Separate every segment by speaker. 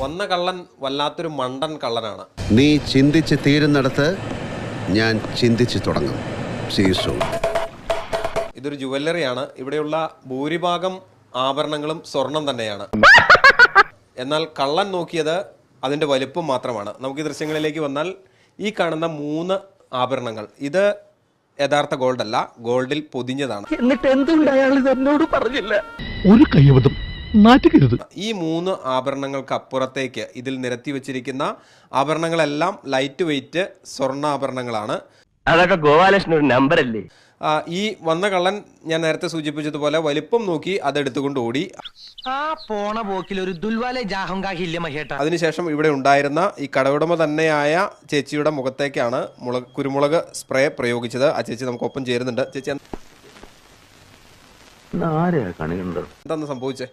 Speaker 1: വന്ന കള്ളൻ വല്ലാത്തൊരു മണ്ടൻ കള്ളനാണ്.
Speaker 2: നീ ചിന്തിച്ച് തീരുന്നിടത്ത് ഞാൻ ചിന്തിച്ചു തുടങ്ങും.
Speaker 1: ഇതൊരു ജുവല്ലറിയാണ്. ഇവിടെയുള്ള ഭൂരിഭാഗം ആഭരണങ്ങളും സ്വർണം തന്നെയാണ്. എന്നാൽ കള്ളൻ നോക്കിയത് അതിൻ്റെ വലിപ്പം മാത്രമാണ്. നമുക്ക് ഈ ദൃശ്യങ്ങളിലേക്ക് വന്നാൽ ഈ കാണുന്ന 3 ആഭരണങ്ങൾ ഇത് യഥാർത്ഥ ഗോൾഡ് അല്ല, ഗോൾഡിൽ പൊതിഞ്ഞതാണ്.
Speaker 3: എന്നിട്ട് എന്തുകൊണ്ട് അയാൾ എന്നോട് പറഞ്ഞില്ല?
Speaker 4: ഒരു കൈവതം നാറ്റുകരുത്.
Speaker 1: ഈ 3 ആഭരണങ്ങൾക്ക് അപ്പുറത്തേക്ക് ഇതിൽ നിരത്തി വെച്ചിരിക്കുന്ന ആഭരണങ്ങളെല്ലാം ലൈറ്റ് വെയിറ്റ് സ്വർണ്ണാഭരണങ്ങളാണ്.
Speaker 3: അതൊക്കെ ഗോപാലകൃഷ്ണൻ ഒരു നമ്പർ അല്ലേ?
Speaker 1: ഈ വന്ന കള്ളൻ ഞാൻ നേരത്തെ സൂചിപ്പിച്ചതുപോലെ വലിപ്പം നോക്കി അതെടുത്തുകൊണ്ട് ഓടി.
Speaker 5: ആ പോണ പോക്കിൽ ഒരു ദുൽവാലെ ജാഹങ്കാഹില്ല മഹേട്ട.
Speaker 1: അതിനുശേഷം ഇവിടെ ഉണ്ടായിരുന്ന ഈ കടയുടമ തന്നെയായ ചേച്ചിയുടെ മുഖത്തേക്കാണ് കുരുമുളക് സ്പ്രേ പ്രയോഗിച്ചത്. ആ ചേച്ചി നമുക്കൊപ്പം ചേരുന്നുണ്ട്. ചേച്ചി എന്താന്ന് സംഭവിച്ചേ?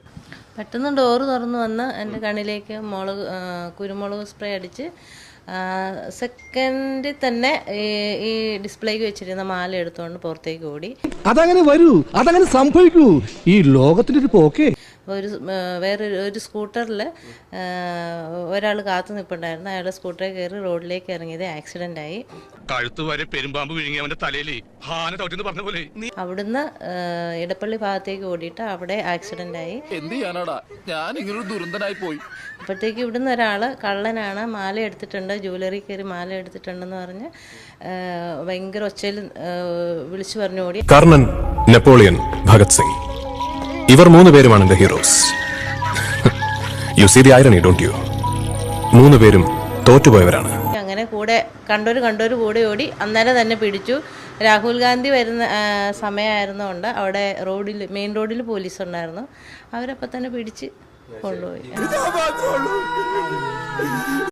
Speaker 6: പെട്ടെന്ന് ഡോറ് തുറന്നു വന്ന് എൻ്റെ കണ്ണിലേക്ക് കുരുമുളക് സ്പ്രേ അടിച്ച് സെക്കൻഡിൽ തന്നെ ഈ ഡിസ്പ്ലേക്ക് വെച്ചിരുന്ന മാല എടുത്തുകൊണ്ട് പുറത്തേക്ക് ഓടി.
Speaker 4: അതങ്ങനെ വരൂ, അതങ്ങനെ സംഭവിക്കൂ. ഈ ലോകത്തിന്റെ ഒരു പോക്കേ.
Speaker 6: വേറൊരു സ്കൂട്ടറിൽ ഒരാൾ കാത്തു നിൽപ്പുണ്ടായിരുന്നു. അയാളുടെ സ്കൂട്ടറിൽ കയറി റോഡിലേക്ക് ഇറങ്ങിയത് ആക്സിഡന്റ് ആയി.
Speaker 7: കഴുത്ത് വരെ പെരുമ്പാമ്പ് വിഴുങ്ങി അവന്റെ തലയിൽ ഹാന തൊട്ടെന്ന് പറഞ്ഞ പോലെ
Speaker 6: അവിടുന്ന് ഇടപ്പള്ളി ഭാഗത്തേക്ക് ഓടിയിട്ട് അവിടെ ആക്സിഡന്റ് ആയി.
Speaker 7: എന്ത് ചെയ്യാനാടാ, ഞാൻ ഇങ്ങനൊരു ദുരന്തനായി പോയി.
Speaker 6: അപ്പോഴത്തേക്ക് ഇവിടുന്ന് ഒരാൾ കള്ളനാണ്, മാല എടുത്തിട്ടുണ്ട്, ജ്വല്ലറി കയറി മാല എടുത്തിട്ടുണ്ടെന്ന് പറഞ്ഞ് ഭയങ്കര ഒച്ചയിൽ വിളിച്ചു പറഞ്ഞു ഓടി.
Speaker 8: കർണൻ, നെപ്പോളിയൻ, ഭഗത് സിംഗ്, ഇവർ 3 പേരുമാണ് എന്റെ heroes. You see the irony, don't you? 3 പേരും തോറ്റുപോയവരാണ്.
Speaker 6: അങ്ങനെ കൂടെ കണ്ടോര് കൂടെ ഓടി. അന്നേരം തന്നെ പിടിച്ചു. രാഹുൽ ഗാന്ധി വരുന്ന സമയമായിരുന്നുകൊണ്ട് അവിടെ മെയിൻ റോഡിൽ പോലീസ് ഉണ്ടായിരുന്നു. അവരപ്പം തന്നെ പിടിച്ച് കൊണ്ടുപോയി.